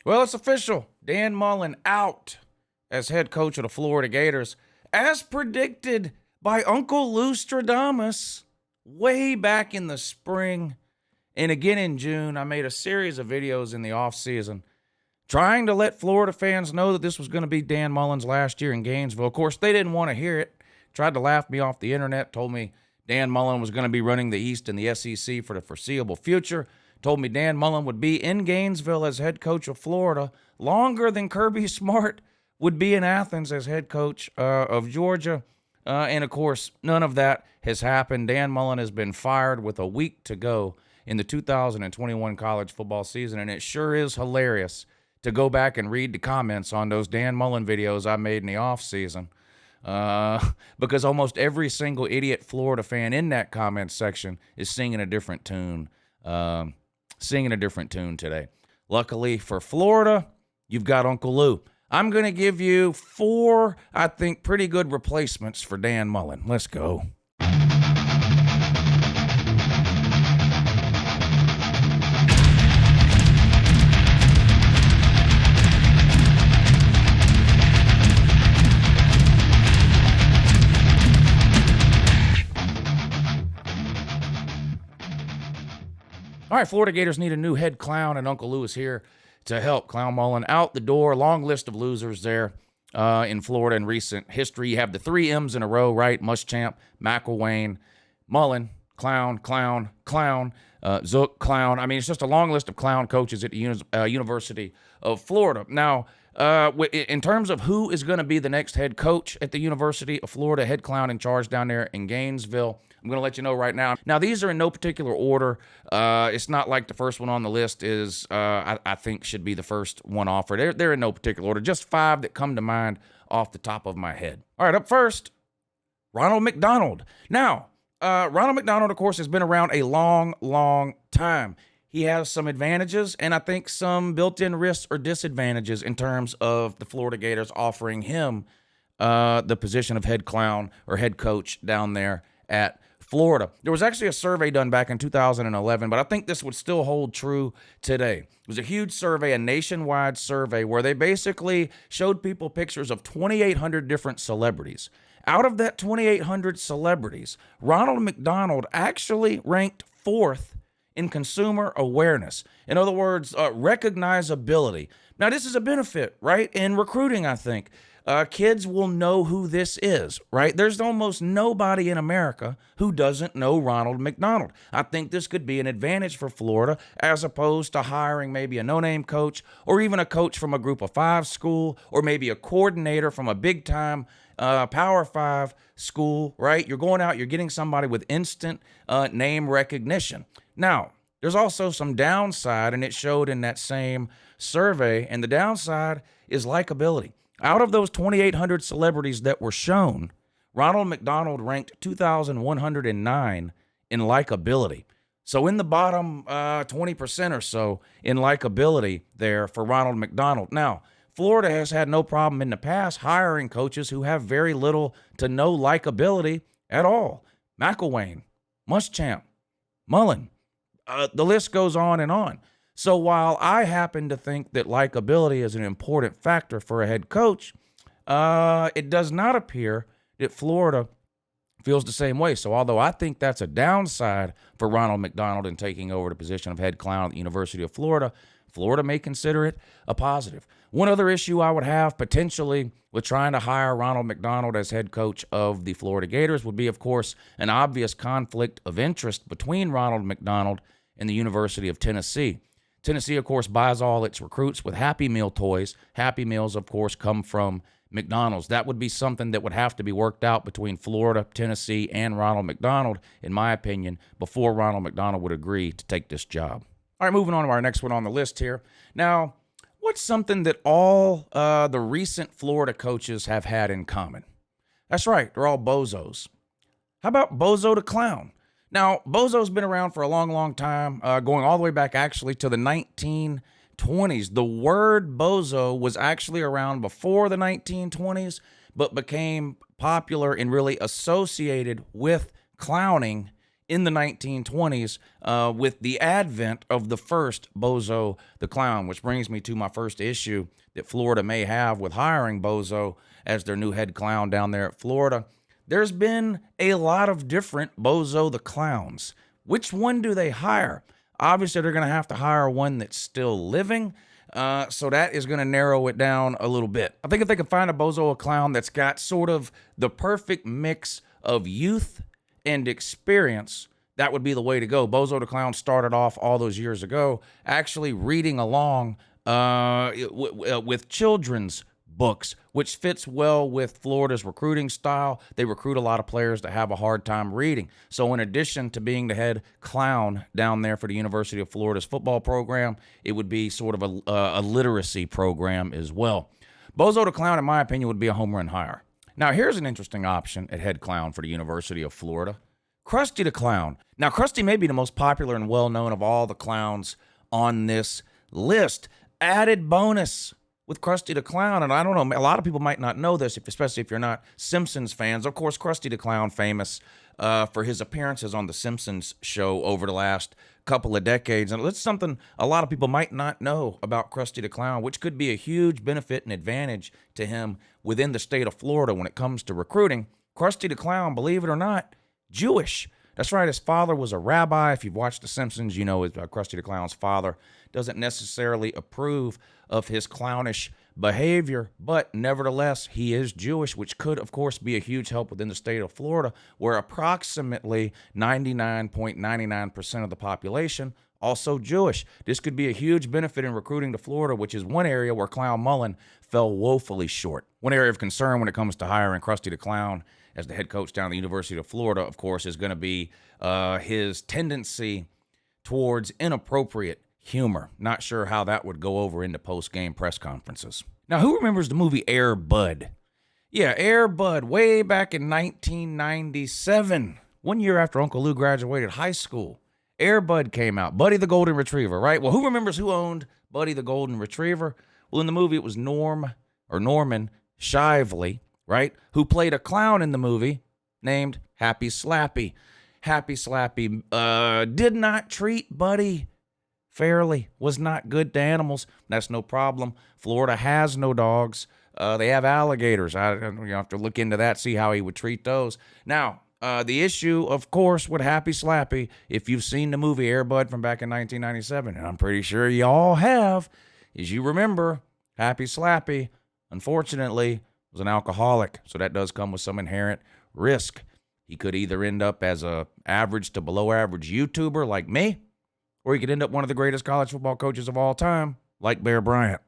Well, it's official. Dan Mullen out as head coach of the Florida Gators, as predicted by Uncle Lou Stradamus way back in the spring. And again in June, I made a series of videos in the offseason trying to let Florida fans know that this was going to be Dan Mullen's last year in Gainesville. Of course, they didn't want to hear it. Tried to laugh me off the internet, told me Dan Mullen was going to be running the East and the SEC for the foreseeable future. Told me Dan Mullen would be in Gainesville as head coach of Florida longer than Kirby Smart would be in Athens as head coach of Georgia. And, of course, none of that has happened. Dan Mullen has been fired with a week to go in the 2021 college football season, and it sure is hilarious to go back and read the comments on those Dan Mullen videos I made in the offseason. Because almost every single idiot Florida fan in that comment section is singing a different tune. Today. Luckily for Florida, you've got Uncle Lou. I'm going to give you 4, I think, pretty good replacements for Dan Mullen. Let's go. All right, Florida Gators need a new head clown, and Uncle Lou is here to help. Clown Mullen out the door. Long list of losers there in Florida in recent history. You have the 3 M's in a row, right? Muschamp, McElwain, Mullen, clown, Zook, clown. I mean, it's just a long list of clown coaches at the University of Florida. Now, in terms of who is going to be the next head coach at the University of Florida, head clown in charge down there in Gainesville, I'm going to let you know right now. Now, these are in no particular order. It's not like the first one on the list is, I think, should be the first one offered. They're in no particular order. Just 5 that come to mind off the top of my head. All right, up first, Ronald McDonald. Now, Ronald McDonald, of course, has been around a long time. He has some advantages and I think some built-in risks or disadvantages in terms of the Florida Gators offering him the position of head clown or head coach down there at Florida. There was actually a survey done back in 2011, but I think this would still hold true today. It was a huge survey, a nationwide survey, where they basically showed people pictures of 2,800 different celebrities. Out of that 2,800 celebrities, Ronald McDonald actually ranked 4th in consumer awareness. In other words, recognizability. Now, this is a benefit, right? In recruiting, I think. Kids will know who this is, right? There's almost nobody in America who doesn't know Ronald McDonald. I think this could be an advantage for Florida as opposed to hiring maybe a no-name coach or even a coach from a group of 5 school or maybe a coordinator from a big-time Power 5 school, right? You're going out, you're getting somebody with instant name recognition. Now, there's also some downside, and it showed in that same survey, and the downside is likability. Out of those 2,800 celebrities that were shown, Ronald McDonald ranked 2,109 in likability. So in the bottom 20% or so in likability there for Ronald McDonald. Now, Florida has had no problem in the past hiring coaches who have very little to no likability at all. McElwain, Muschamp, Mullen, the list goes on and on. So while I happen to think that likability is an important factor for a head coach, it does not appear that Florida feels the same way. So although I think that's a downside for Ronald McDonald in taking over the position of head clown at the University of Florida, Florida may consider it a positive. One other issue I would have potentially with trying to hire Ronald McDonald as head coach of the Florida Gators would be, of course, an obvious conflict of interest between Ronald McDonald and the University of Tennessee. Tennessee, of course, buys all its recruits with Happy Meal toys. Happy Meals, of course, come from McDonald's. That would be something that would have to be worked out between Florida, Tennessee, and Ronald McDonald, in my opinion, before Ronald McDonald would agree to take this job. All right, moving on to our next one on the list here. Now, what's something that all the recent Florida coaches have had in common? That's right, they're all bozos. How about Bozo the Clown? Now, Bozo's been around for a long time, going all the way back actually to the 1920s. The word Bozo was actually around before the 1920s, but became popular and really associated with clowning in the 1920s with the advent of the first Bozo the Clown, which brings me to my first issue that Florida may have with hiring Bozo as their new head clown down there at Florida. There's been a lot of different Bozo the Clowns. Which one do they hire? Obviously, they're going to have to hire one that's still living. So that is going to narrow it down a little bit. I think if they can find a Bozo a Clown that's got sort of the perfect mix of youth and experience, that would be the way to go. Bozo the Clown started off all those years ago actually reading along with children's books, which fits well with Florida's recruiting style. They recruit a lot of players that have a hard time reading. So in addition to being the head clown down there for the University of Florida's football program, it would be sort of a literacy program as well. Bozo the Clown, in my opinion, would be a home run hire. Now, here's an interesting option at head clown for the University of Florida. Krusty the Clown. Now, Krusty may be the most popular and well-known of all the clowns on this list. Added bonus with Krusty the Clown, and I don't know, a lot of people might not know this, especially if you're not Simpsons fans. Of course, Krusty the Clown famous for his appearances on the Simpsons show over the last couple of decades, and it's something a lot of people might not know about Krusty the Clown, which could be a huge benefit and advantage to him within the state of Florida when it comes to recruiting. Krusty the Clown, believe it or not, Jewish. That's right, his father was a rabbi. If you've watched The Simpsons, you know Krusty the Clown's father doesn't necessarily approve of his clownish behavior, but nevertheless, he is Jewish, which could, of course, be a huge help within the state of Florida, where approximately 99.99% of the population also Jewish. This could be a huge benefit in recruiting to Florida, which is one area where Clown Mullen fell woefully short. One area of concern when it comes to hiring Krusty the Clown as the head coach down at the University of Florida, of course, is going to be his tendency towards inappropriate humor. Not sure how that would go over into post-game press conferences. Now, who remembers the movie Air Bud? Yeah, Air Bud, way back in 1997, 1 year after Uncle Lou graduated high school. Air Bud came out. Buddy the Golden Retriever, right? Well, who remembers who owned Buddy the Golden Retriever? Well, in the movie, it was Norman Shively, right? Who played a clown in the movie named Happy Slappy. Happy Slappy did not treat Buddy fairly, was not good to animals. That's no problem. Florida has no dogs. They have alligators. You have to look into that, see how he would treat those. Now, the issue, of course, with Happy Slappy, if you've seen the movie Air Bud from back in 1997, and I'm pretty sure you all have, is you remember Happy Slappy, unfortunately, was an alcoholic, so that does come with some inherent risk. He could either end up as a average to below average YouTuber like me, or he could end up one of the greatest college football coaches of all time, like Bear Bryant.